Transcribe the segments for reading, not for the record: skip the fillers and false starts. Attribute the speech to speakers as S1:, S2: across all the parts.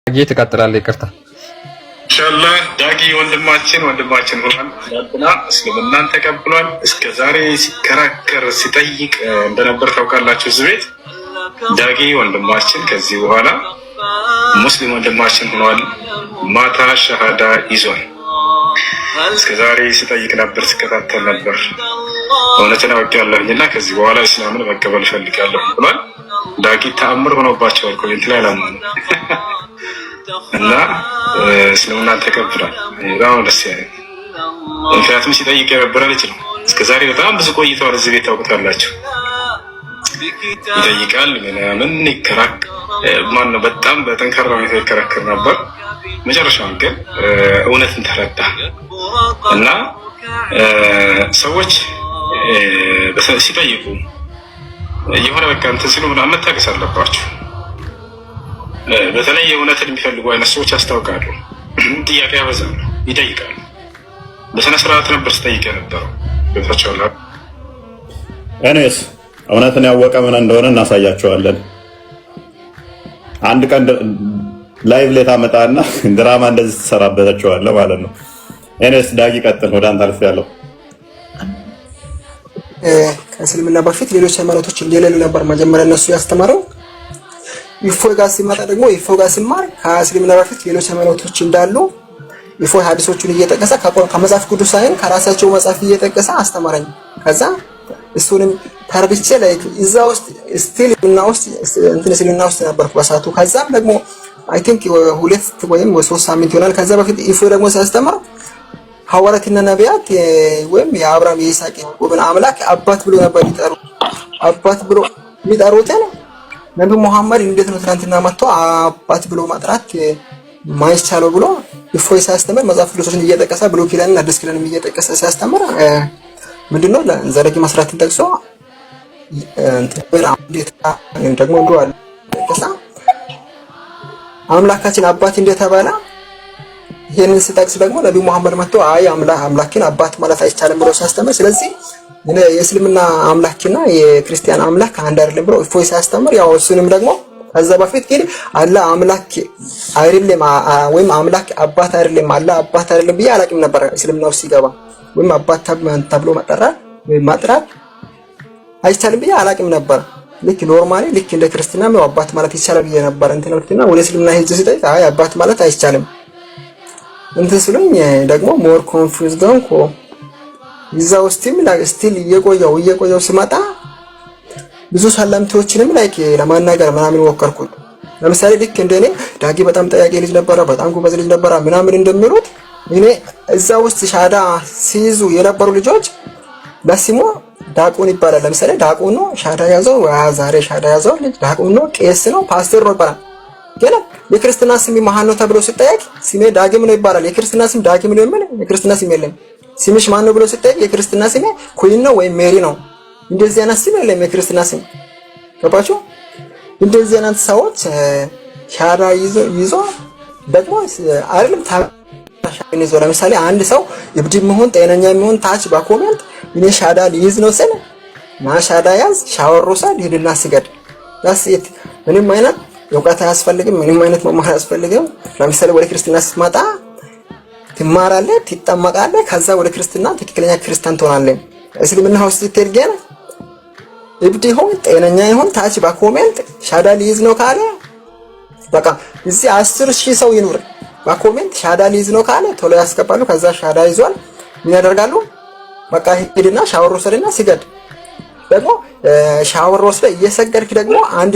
S1: ጌት ተቀጥላለ ይቅርታ
S2: ኢንሻአላህ ዳጊ ወንድማችን ሆኗል። ያጥና እስልምናን ተቀብሏል። እስከ ዛሬ ሲከራከር ሲጠይቅ እንደነበር ታውቃላችሁ። እዚህ ቤት ዳጊ ወንድማችን ከዚህ በኋላ ሙስሊም ወንድማችን ሆኗል። ማታ ሸሃዳ ይዟል። እስከ ዛሬ ሲጠይቅ ነበር፣ ሲከታተል ነበር። እውነትን አውቄያለሁና ከዚህ በኋላ እስላምን መቀበል እፈልጋለሁ ብሏል። ዳጊ ተአምር ሆኖባቸዋል። ኮሜንት ላይ አላማኑ እና እስልምና ተቀብሏል። በጣም ደስ ያለኝ ምክንያቱም ሲጠይቅ የነበረ ልጅ ነው። እስከዛሬ በጣም ብዙ ቆይተዋል። እዚህ ቤት ታውቁታላችሁ። ይጠይቃል ምን ይከራክ ማነው በጣም በጠንካራ ሁኔታ ይከራከር ነበር። መጨረሻውን ግን እውነትን ተረዳ እና ሰዎች ሲጠይቁ የሆነ በቃ እንትን ሲሉ ምናምን መታገስ አለባችሁ። በተለይ የእውነትን የሚፈልጉ አይነት ሰዎች ያስታውቃሉ። ጥያቄ ያበዛሉ፣ ይጠይቃሉ። በስነ ስርዓት ነበር ስጠይቅ የነበረው። ቤታቸውላ
S3: እኔስ እውነትን ያወቀ ምን እንደሆነ እናሳያቸዋለን። አንድ ቀን ላይቭ ላይ ታመጣና ድራማ እንደዚህ ትሰራበታቸዋለህ ማለት ነው። እኔስ ዳጊ ቀጥል፣ ወደ አንተ አልፌያለሁ።
S4: ከእስልምና በፊት ሌሎች ሃይማኖቶች እንደሌሉ ነበር መጀመሪያ እነሱ ያስተማረው። ኢፎይ ጋር ሲመጣ ደግሞ ኢፎይ ጋር ሲማር ከእስልምና በፊት ሌሎች ሃይማኖቶች እንዳሉ ኢፎይ ሐዲሶቹን እየጠቀሰ ከመጽሐፍ ቅዱስ ሳይሆን ከራሳቸው መጽሐፍ እየጠቀሰ አስተማረኝ። ከዛ እሱንም ተርብቼ ላይ እዛ ውስጥ እስልምና ውስጥ ነበርኩ በሰዓቱ። ከዛም ደግሞ አይ ቲንክ 2 ወይም 3 ሳምንት ይሆናል። ከዛ በፊት ኢፎይ ደግሞ ሲያስተምር ሐዋርያትና ነቢያት ወይም የአብርሃም የይስሐቅ የያዕቆብን አምላክ አባት ብሎ ነበር ይጠሩ። አባት ብሎ የሚጠሩት ነብዩ መሐመድ እንዴት ነው ትናንትና መጥቶ አባት ብሎ ማጥራት ማይቻለው ብሎ ኢፎይ ሲያስተምር መጽሐፍ ቅዱስን እየጠቀሰ ብሉይ ኪዳንና አዲስ ኪዳንን እየጠቀሰ ሲያስተምር ምንድነው ዘረጊ መስራትን ጠቅሶ ደግሞ እንደዋል ጠቅሳ አምላካችን አባት እንደተባለ ይሄንን ሲጠቅስ ደግሞ ነብዩ መሐመድ መጥቶ አይ አምላክን አባት ማለት አይቻልም ብሎ ሲያስተምር፣ ስለዚህ የእስልምና አምላክና የክርስቲያን አምላክ አንድ አይደለም ብሎ እፎይ ሲያስተምር፣ ያው እሱንም ደግሞ ከዛ በፊት ግን አላህ አምላክ አይደለም ወይም አምላክ አባት አይደለም አላህ አባት አይደለም ብዬ አላውቅም ነበር። እስልምና ውስጥ ሲገባ ወይም አባት ተብሎ መጠራት ወይም ማጥራት አይቻልም ብዬ አላውቅም ነበር። ልክ ኖርማሊ ልክ እንደ ክርስትና ነው አባት ማለት ይቻላል ብዬ ነበር እንትን ወጥተና ወደ እስልምና ሄጄ ሲጠይቅ አይ አባት ማለት አይቻልም እንትን ስለኝ ደግሞ ሞር ኮንፊውዝድ ሆንኩ። እዛ ውስጥም ስቲል እየቆየው ሲመጣ ብዙ ሰላምቶችንም ላይክ ለማናገር ምናምን ወከርኩ። ለምሳሌ ልክ እንደኔ ዳጊ በጣም ጠያቂ ልጅ ነበረ፣ በጣም ጎበዝ ልጅ ነበረ ምናምን እንደሚሉት እኔ እዛ ውስጥ ሻዳ ሲይዙ የነበሩ ልጆች በስሙ ዳቁን ይባላል። ለምሳሌ ዳቁን ነው ሻዳ ያዘው፣ ዛሬ ሻዳ ያዘው ልጅ ዳቁን ነው፣ ቄስ ነው፣ ፓስተር ነው ይባላል። ግን የክርስትና ስም ማን ነው ተብሎ ሲጠየቅ ስሜ ዳግም ነው ይባላል። የክርስትና ስም ዳግም ነው የሚል የክርስትና ስም የለም። ስምሽ ማን ነው ብሎ ሲጠየቅ የክርስትና ስሜ ኩዊን ነው ወይም ሜሪ ነው። እንደዚህ አይነት ስም የለም የክርስትና ስም። ገባችሁ? እንደዚህ አይነት ሰዎች ሻዳ ይዞ ደግሞ አይደለም ታሻሽን ይዞ ለምሳሌ አንድ ሰው እብድ መሆን ጤነኛ መሆን ታች በኮሜንት እኔ ሻዳ ሊይዝ ነው ስል ና ሻዳ ያዝ፣ ሻወር ወሰድ፣ ሄድና ስገድ። ዳስት ምንም አይነት እውቀት አያስፈልግም፣ ምንም አይነት መማር አያስፈልግም። ለምሳሌ ወደ ክርስትና ስትመጣ ትማራለህ፣ ትጠመቃለህ፣ ከዛ ወደ ክርስትና ትክክለኛ ክርስቲያን ትሆናለህ። እስልምና ውስጥ ስትሄድ ግን እብድ ይሁን ጤነኛ ይሁን ታች በኮሜንት ሻዳ ሊይዝ ነው ካለ በቃ እዚህ 10,000 ሰው ይኑር በኮሜንት ሻዳ ሊይዝ ነው ካለ ቶሎ ያስገባሉ። ከዛ ሻዳ ይዟል ምን ያደርጋሉ? በቃ ሄድና ሻወር ወሰድና ስገድ። ደግሞ ሻወር ወስደ እየሰገድክ ደግሞ አንድ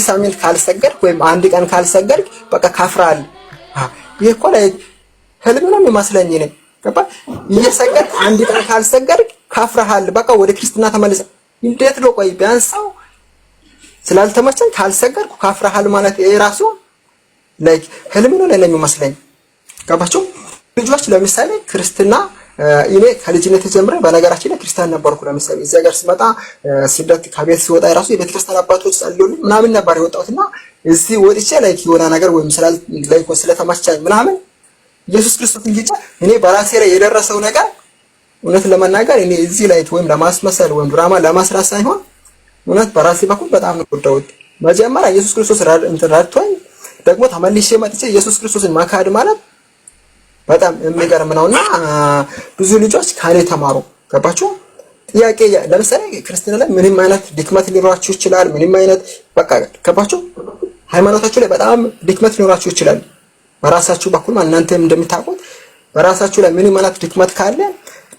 S4: ሳምንት ካልሰገድክ ወይም አንድ ቀን ካልሰገድክ በቃ ካፍራል። ይሄ እኮ ላይ ህልም ነው የሚመስለኝ እኔ ገባ። እየሰገድክ አንድ ቀን ካልሰገድክ ካፍራሃል፣ በቃ ወደ ክርስትና ተመለሰ። እንዴት ነው? ቆይ ቢያንስ ስላልተመቸኝ ካልሰገድኩ ካፍራሃል ማለት ይሄ ራሱ ላይክ ህልም ነው ለኔ የሚመስለኝ። ገባችሁ? ልጆች ለምሳሌ ክርስትና እኔ ከልጅነት ጀምሬ በነገራችን ላይ ክርስቲያን ነበርኩ። ለምሳሌ እዚህ ሀገር ስመጣ ስደት ከቤት ሲወጣ የራሱ የቤተ ክርስቲያን አባቶች ጸልዩልኝ ምናምን ነበር የወጣሁትና እዚህ ወጥቼ ላይክ የሆነ ነገር ወይም ስለተመቻኝ ምናምን ኢየሱስ ክርስቶስን ጌታ እኔ በራሴ ላይ የደረሰው ነገር እውነት ለመናገር እኔ እዚህ ላይ ወይም ለማስመሰል ወይም ድራማ ለማስራት ሳይሆን እውነት በራሴ በኩል በጣም ነው ወደውት መጀመሪያ ኢየሱስ ክርስቶስ ረድቶኝ ደግሞ ተመልሼ መጥቼ ኢየሱስ ክርስቶስን መካድ ማለት በጣም የሚገርም ነውና ብዙ ልጆች ካኔ ተማሩ። ገባችሁ? ጥያቄ ለምሳሌ ክርስትና ላይ ምንም አይነት ድክመት ሊኖራችሁ ይችላል። ምንም አይነት በቃ ገባችሁ? ሃይማኖታችሁ ላይ በጣም ድክመት ሊኖራችሁ ይችላል። በራሳችሁ በኩል እናንተም እንደምታውቁት በራሳችሁ ላይ ምንም አይነት ድክመት ካለ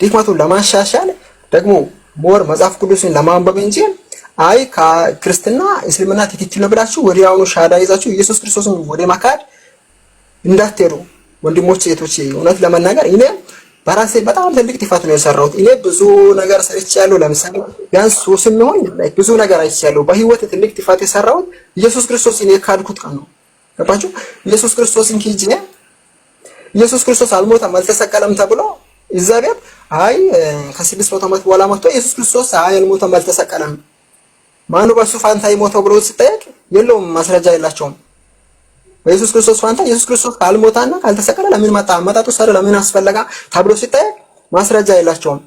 S4: ድክመቱን ለማሻሻል ደግሞ ሞር መጽሐፍ ቅዱስን ለማንበብ እንጂ አይ ክርስትና እስልምና ትክክል ነው ብላችሁ ወዲያውኑ ሻዳ ይዛችሁ ኢየሱስ ክርስቶስን ወደ መካድ እንዳትሄዱ ወንድሞቼ እህቶቼ። እውነት ለመናገር እኔ በራሴ በጣም ትልቅ ጥፋት ነው የሰራሁት። እኔ ብዙ ነገር ሰርቻለሁ። ለምሳሌ ቢያንስ ሶስም ይሆን ብዙ ነገር አይቻለሁ። በህይወት ትልቅ ጥፋት የሰራሁት ኢየሱስ ክርስቶስን የካድኩት ቀን ነው። ገባችሁ? ኢየሱስ ክርስቶስን ኪጄ ኢየሱስ ክርስቶስ አልሞተም አልተሰቀለም ተብሎ እዛ ቤት አይ ከ600 ዓመት በኋላ መጥቶ ኢየሱስ ክርስቶስ አይ አልሞተም አልተሰቀለም ማኑ በሱ ፋንታ ይሞተው ብሎ ሲጠየቅ የለውም ማስረጃ የላቸውም። በኢየሱስ ክርስቶስ ፋንታ ኢየሱስ ክርስቶስ ካልሞታና ካልተሰቀለ ለምን መጣ አመጣጡ ሰረ ለምን አስፈለጋ ተብሎ ሲጠየቅ ማስረጃ የላቸውም።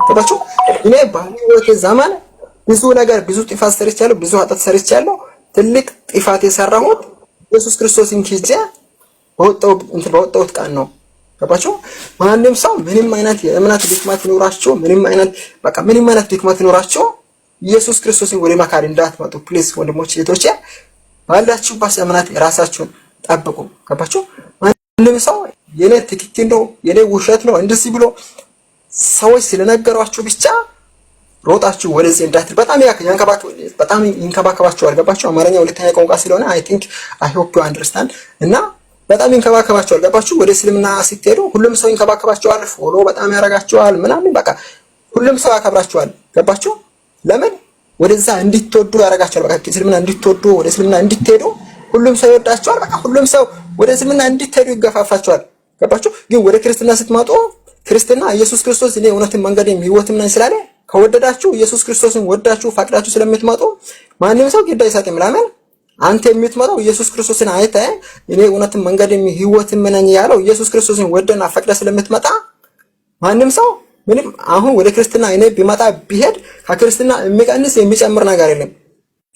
S4: ተባችሁ እኔ በህይወቴ ዘመን ብዙ ነገር ብዙ ጥፋት ሰርቻለሁ፣ ብዙ ኃጢአት ሰርቻለሁ። ትልቅ ጥፋት የሰራሁት ኢየሱስ ክርስቶስን ኪጄ በወጣሁት ቀን ነው። ገባችሁ? ማንም ሰው ምንም አይነት የእምነት ድክመት ይኖራችሁ ምንም አይነት ድክመት ይኖራችሁ ኢየሱስ ክርስቶስን ወደ መካድ እንዳትመጡ ፕሊዝ ወንድሞች እህቶቼ። ባላችሁበት እምነት ራሳችሁን ጠብቁ። ገባችሁ? ማንም ሰው የኔ ትክክል ነው የኔ ውሸት ነው እንደዚህ ብሎ ሰዎች ስለነገሯችሁ ብቻ ሮጣችሁ ወደዚህ እንዳትል። በጣም ይንከባከባችኋል። ገባችሁ? አማርኛ ሁለተኛ ቋንቋ ስለሆነ I hope you understand እና በጣም ይንከባከባችኋል። ገባችሁ? ወደ እስልምና ስትሄዱ ሁሉም ሰው ይንከባከባችኋል፣ ፎሎ በጣም ያረጋችኋል ምናምን በቃ ሁሉም ሰው ያከብራችኋል። ገባችሁ? ለምን ወደዛ እንድትወዱ ያረጋችኋል። በቃ እስልምና እንድትወዱ ወደ እስልምና እንድትሄዱ ሁሉም ሰው ይወዳችኋል። በቃ ሁሉም ሰው ወደ እስልምና እንድትሄዱ ይገፋፋችኋል። ገባችሁ? ግን ወደ ክርስትና ስትመጡ ክርስትና ኢየሱስ ክርስቶስ እኔ እውነትን መንገድም ህይወትም ነኝ ስላለ ከወደዳችሁ ኢየሱስ ክርስቶስን ወዳችሁ ፈቅዳችሁ ስለምትመጡ ማንም ሰው ግድ አይሰጥም። ለምን አንተ የምትመጣው ኢየሱስ ክርስቶስን አይተህ እኔ እውነትን መንገድም ህይወትም ነኝ ያለው ኢየሱስ ክርስቶስን ወደና ፈቅደ ስለምትመጣ ማንም ሰው ምንም አሁን ወደ ክርስትና እኔ ቢመጣ ቢሄድ ከክርስትና የሚቀንስ የሚጨምር ነገር የለም።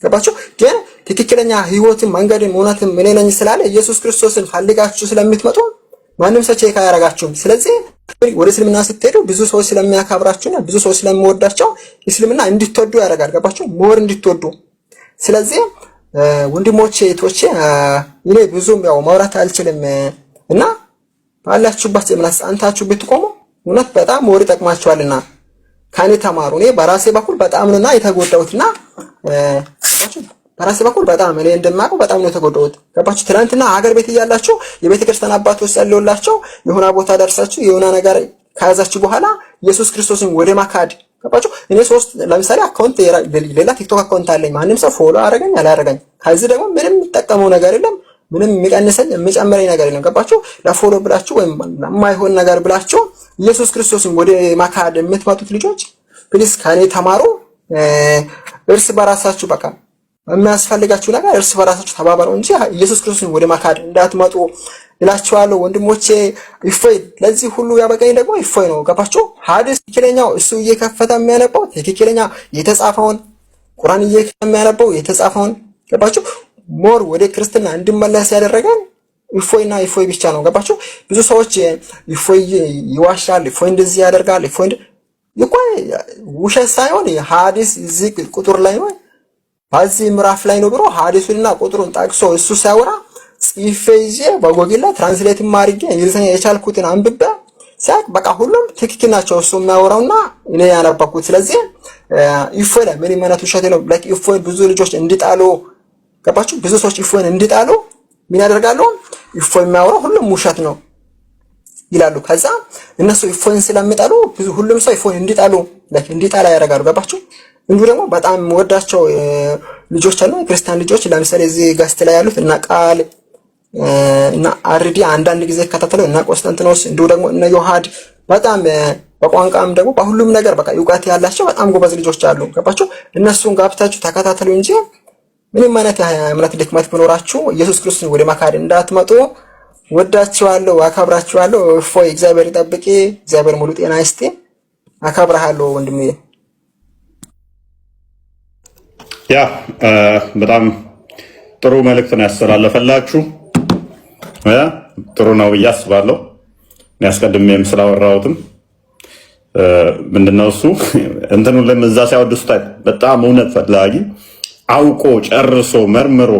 S4: ገባችሁ? ግን ትክክለኛ ህይወትም መንገድም እውነትም እኔ ነኝ ስላለ ኢየሱስ ክርስቶስን ፈልጋችሁ ስለምትመጡ ማንም ሰው ቼክ አያረጋችሁም። ስለዚህ ወደ እስልምና ስትሄዱ ብዙ ሰዎች ስለሚያከብራችሁና ብዙ ሰዎች ስለሚወዳቸው እስልምና እንድትወዱ ያደርጋል። ገባችሁ? ሞር እንድትወዱ። ስለዚህ ወንድሞቼ እህቶቼ እኔ ብዙም ያው ማውራት አልችልም እና ባላችሁበት እምነት ጸንታችሁ ብትቆሙ እውነት በጣም ሞር ይጠቅማችኋልና ከኔ ተማሩ። እኔ በራሴ በኩል በጣም ነውና የተጎዳሁትና በራሴ በኩል በጣም እኔ እንደማውቀው በጣም ነው የተጎዳሁት። ገባችሁ? ትናንትና ሀገር ቤት እያላችሁ የቤተ ክርስቲያን አባቶች ጸልዩላችሁ የሆነ ቦታ ደርሳችሁ የሆነ ነገር ከያዛችሁ በኋላ ኢየሱስ ክርስቶስን ወደ ማካድ ገባችሁ? እኔ ለምሳሌ አካውንት ሌላ ቲክቶክ አካውንት አለኝ። ማንም ሰው ፎሎ አረገኝ አላረገኝ ከዚህ ደግሞ ምንም የሚጠቀመው ነገር የለም። ምንም የሚቀንሰኝ የሚጨምረኝ ነገር የለም። ገባችሁ? ለፎሎ ብላችሁ ወይም ለማይሆን ነገር ብላችሁ ኢየሱስ ክርስቶስን ወደ ማካድ የምትመጡት ልጆች ፕሊስ ከኔ ተማሩ። እርስ በራሳችሁ በቃ የሚያስፈልጋችሁ ነገር እርስ በራሳችሁ ተባባሩ እንጂ ኢየሱስ ክርስቶስን ወደ ማካድ እንዳትመጡ እላችኋለሁ ወንድሞቼ። እፎይ ለዚህ ሁሉ ያበቃኝ ደግሞ እፎይ ነው። ገባችሁ? ሐዲስ ትክክለኛው እሱ እየከፈተ የሚያነበው ትክክለኛ የተጻፈውን ቁርአን እየከፈተ የሚያነበው የተጻፈውን ገባችሁ? ሞር ወደ ክርስትና እንድመለስ ያደረገን እፎይና እፎይ ብቻ ነው። ገባችሁ? ብዙ ሰዎች እፎይ ይዋሻል፣ እፎይ እንደዚህ ያደርጋል፣ እፎይ ውሸት ሳይሆን ሐዲስ እዚህ ቁጥር ላይ ነው በዚህ ምዕራፍ ላይ ነው ብሎ ሐዲሱንና ቁጥሩን ጠቅሶ እሱ ሲያወራ ጽፌ ይዤ በጎግል ላይ ትራንስሌት ማድረግ እንግሊዝኛ የቻልኩትን አንብቤ ሲያቅ በቃ ሁሉም ትክክል ናቸው እሱ የሚያወራውና እኔ ያነበብኩት። ስለዚህ እፎይ ላይ ምን ማለት ውሸት ነው ላይክ እፎይ ብዙ ልጆች እንዲጣሉ ገባችሁ? ብዙ ሰዎች እፎይን እንዲጣሉ ምን ያደርጋሉ? እፎይ የሚያወራው ሁሉም ውሸት ነው ይላሉ። ከዛ እነሱ እፎይን ስለሚጣሉ ሁሉም ሰው እፎይን እንዲጣሉ ላይክ እንዲጣላ ያደርጋሉ። ገባችሁ? እንዱ ደግሞ በጣም ወዳቸው ልጆች አሉ ክርስቲያን ልጆች ለምሳሌ እዚህ ጋስት ላይ ያሉት እና ቃል እና አርዲ አንዳንድ ጊዜ ከተተለው እና ቆስጠንጢኖስ እንዱ ደግሞ እና ዮሐድ በጣም በቋንቋም ደግሞ በሁሉም ነገር በቃ እውቀት ያላቸው በጣም ጎበዝ ልጆች አሉ። ገባችሁ? እነሱን ጋብታችሁ ተከታተሉ እንጂ ምንም አይነት እምነት ድክመት ቢኖራችሁ ኢየሱስ ክርስቶስን ወደ ማካድ እንዳትመጡ። ወዳችኋለሁ፣ አከብራችኋለሁ። እፎይ እግዚአብሔር ይጠብቂ፣ እግዚአብሔር ሙሉ ጤና ይስጥ። አከብራለሁ ወንድሜ።
S3: ያ በጣም ጥሩ መልእክት ነው ያስተላለፈላችሁ። ጥሩ ነው ብዬ አስባለሁ። እኔ አስቀድሜም ስላወራሁትም ምንድነው እሱ እንትኑን ለምዛ ሲያወድሱት በጣም እውነት ፈላጊ አውቆ ጨርሶ መርምሮ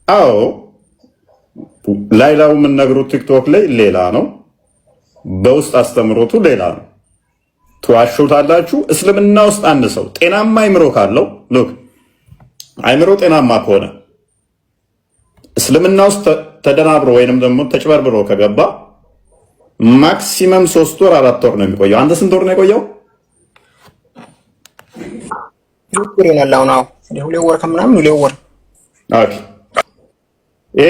S3: አዎ ላይላው የምንነግሩት ቲክቶክ ላይ ሌላ ነው፣ በውስጥ አስተምሮቱ ሌላ ነው። ትዋሹታላችሁ። እስልምና ውስጥ አንድ ሰው ጤናማ አይምሮ ካለው ሉክ አይምሮ ጤናማ ከሆነ እስልምና ውስጥ ተደናብሮ ወይንም ደግሞ ተጭበርብሮ ከገባ ማክሲመም 3 ወር 4 ወር ነው የሚቆየው። አንተ ስንት ወር ነው የቆየው?
S4: ወር ይላል ነው 2 ወር ከምናምን 2 ወር።
S3: ኦኬ ይሄ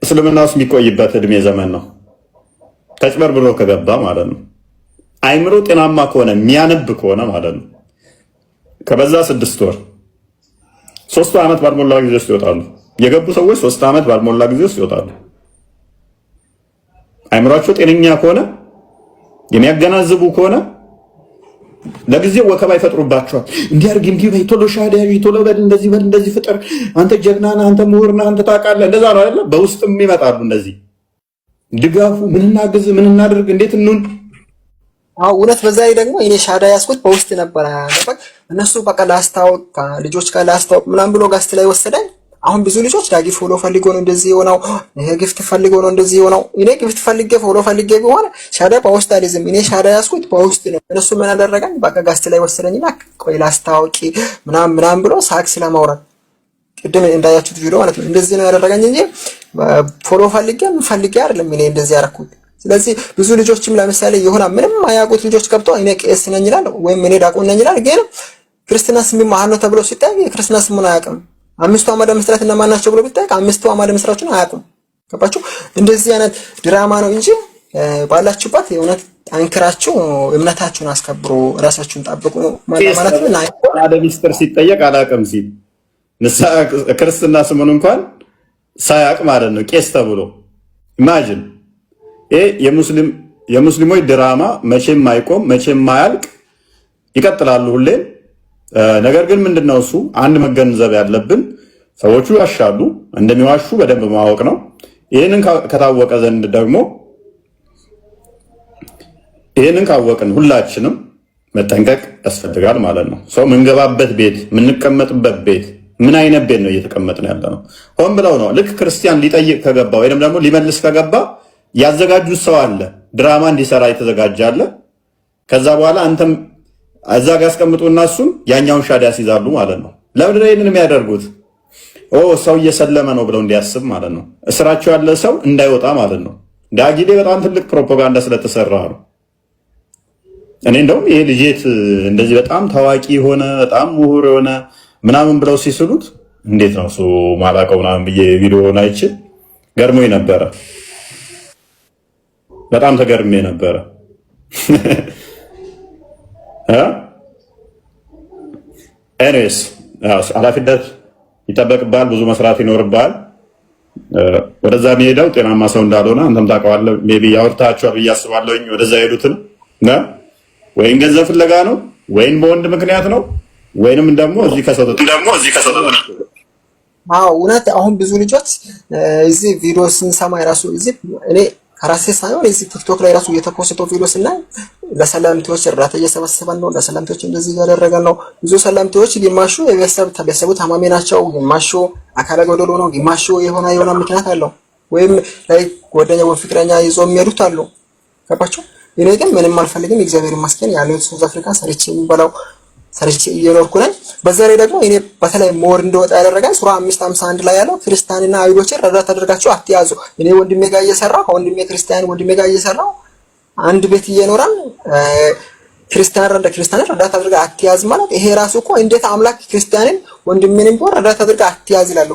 S3: እስልምና ውስጥ የሚቆይበት እድሜ ዘመን ነው። ተጭበርብሮ ከገባ ማለት ነው። አይምሮ ጤናማ ከሆነ የሚያነብ ከሆነ ማለት ነው ከበዛ 6 ወር 3 ዓመት ባልሞላ ጊዜ ውስጥ ይወጣሉ። የገቡ ሰዎች 3 ዓመት ባልሞላ ጊዜ ውስጥ ይወጣሉ። አይምሯቸው ጤነኛ ከሆነ የሚያገናዝቡ ከሆነ ለጊዜው ወከባ ይፈጥሩባቸዋል። እንዲያርግ እንዲህ በይ፣ ቶሎ ሻዳ ቶሎ በል፣ እንደዚህ በል፣ እንደዚህ ፍጠር፣ አንተ ጀግና ነህ፣ አንተ ምሁር ነህ፣ አንተ ታውቃለህ። እንደዛ ነው አይደል? በውስጥም ይመጣሉ እንደዚህ ድጋፉ፣ ምን እናግዝ፣ ምን እናድርግ፣ እንዴት እንሁን።
S4: አዎ እውነት። በዛ ላይ ደግሞ እኔ ሻዳ ያስኩት በውስጥ ነበር። እነሱ በቃ ላስታውቅ ልጆች ጋር ላስታውቅ ምናምን ብሎ ጋስት ላይ ወሰደኝ። አሁን ብዙ ልጆች ዳጊ ፎሎ ፈልጎ ነው እንደዚህ የሆነው፣ ይሄ ግፍት ፈልጎ ነው እንደዚህ የሆነው። እኔ ግፍት ፈልጌ ፎሎ ፈልጌ ቢሆን ሻዳ በውስጥ አልይዝም። እኔ ሻዳ ያስኩት በውስጥ ነው። እነሱ ምን አደረገኝ? በቃ ጋስት ላይ ወሰደኝና ቆይ ላስታውቂ ምናምን ብሎ ሳክስ ለማውራት ቅድም እንዳያችሁት ቪዲዮ ማለት ነው። እንደዚህ ነው ያደረገኝ እንጂ ፎሎ ፈልጌ አይደለም እኔ እንደዚህ ያደረኩት። ስለዚህ ብዙ ልጆችም ለምሳሌ የሆነ ምንም አያውቁት ልጆች ገብተው እኔ ቄስ ነኝ ይላል ወይም እኔ ዲያቆን ነኝ ይላል። ግን ክርስትና ስም ማን ነው ተብሎ ሲጠይቅ የክርስትና ስሙን አያውቅም። 5 አዕማደ ምሥጢራት እነማን ናቸው ብሎ ቢጠይቅ 5 አዕማደ ምሥጢራቱን አያውቁም። ገባችሁ? እንደዚህ አይነት ድራማ ነው እንጂ ባላችሁበት የእውነት ጠንክራችሁ እምነታችሁን አስከብሩ፣ ራሳችሁን ጠብቁ ማለት ነው።
S3: አደ ሚስጥር ሲጠየቅ አላውቅም ሲል ንስሐ ክርስትና ስሙን እንኳን ሳያውቅ ማለት ነው ቄስ ተብሎ ኢማጂን። ይሄ የሙስሊሞች ድራማ መቼም አይቆም፣ መቼም ማያልቅ ይቀጥላሉ ሁሌም። ነገር ግን ምንድነው እሱ አንድ መገንዘብ ያለብን ሰዎቹ ያሻሉ፣ እንደሚዋሹ በደንብ ማወቅ ነው። ይሄንን ከታወቀ ዘንድ ደግሞ ይሄንን ካወቅን ሁላችንም መጠንቀቅ ያስፈልጋል ማለት ነው። ሰው ምንገባበት ቤት፣ ምንቀመጥበት ቤት ምን አይነት ቤት ነው እየተቀመጥን ያለ ነው? ሆን ብለው ነው ልክ ክርስቲያን ሊጠይቅ ከገባ ወይንም ደግሞ ሊመልስ ከገባ ያዘጋጁት ሰው አለ፣ ድራማ እንዲሰራ የተዘጋጀ አለ። ከዛ በኋላ አንተም እዛ ጋር ያስቀምጡና እሱም ያኛውን ሻዳ ያስይዛሉ ማለት ነው። ለምንድን ነው ይሄንን የሚያደርጉት? ሰው እየሰለመ ነው ብለው እንዲያስብ ማለት ነው። እስራቸው ያለ ሰው እንዳይወጣ ማለት ነው። ዳጊ ላይ በጣም ትልቅ ፕሮፓጋንዳ ስለተሰራ ነው። እኔ እንደውም ይሄ ልጄት እንደዚህ በጣም ታዋቂ የሆነ በጣም ምሁር የሆነ ምናምን ብለው ሲስሉት እንዴት ነው እሱ ማላቀው ምናምን ብዬ ቪዲዮውን አይቼ ገርሞኝ ነበረ። በጣም ተገርሜ ነበረ። ኤኒዌይስ ኃላፊነት ይጠበቅብሃል፣ ብዙ መስራት ይኖርብሃል። ወደዛ የሚሄደው ጤናማ ሰው እንዳልሆነ አንተም ታውቀዋለህ። ሜይ ቢ ያወርታቸዋል ብዬ አስባለሁኝ። ወደዛ ሄዱትን ወይም ገንዘብ ፍለጋ ነው ወይም በወንድ ምክንያት ነው ወይንም ደግሞ እዚህ ከሰው
S4: እውነት አሁን ብዙ ልጆች እዚህ ቪዲዮ ስንሰማ የራሱ እዚህ እኔ ከራሴ ሳይሆን እዚህ ቲክቶክ ላይ ራሱ የተፖስተው ቪዲዮ ስናይ ለሰላምቴዎች እርዳታ እየሰበሰበን ነው፣ ለሰላምቴዎች እንደዚህ እያደረገን ነው። ብዙ ሰላምቴዎች ግማሹ የቤተሰቡ ታማሚ ናቸው፣ ግማሹ አካለ ጎደሎ ነው፣ ግማሹ የሆነ ምክንያት አለው፣ ወይም ላይ ጓደኛ ወይ ፍቅረኛ ይዞ የሚሄዱት አሉ። ገባችሁ? እኔ ግን ምንም አልፈልግም። እግዚአብሔር ይመስገን ያለው ሳውዝ አፍሪካ ሰርቼ እየኖርኩ ነኝ። በዛ ላይ ደግሞ እኔ በተለይ ሞር እንደወጣ ያደረገኝ ሱራ 5:51 ላይ ያለው ክርስቲያንና አይሁዶችን ረዳት አድርጋችሁ አትያዙ። እኔ ወንድሜ ጋር እየሰራሁ ከወንድሜ ክርስቲያን ወንድሜ ጋር እየሰራሁ አንድ ቤት እየኖራን ክርስቲያን ረዳት አድርጋ አትያዝ ማለት ይሄ ራሱ እኮ እንዴት አምላክ ክርስቲያንን ወንድሜንም ቢሆን ረዳት አድርጋ አትያዝ ይላል።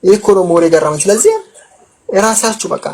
S4: ይሄ እኮ ነው ሞር የገረመኝ። ስለዚህ የራሳችሁ በቃ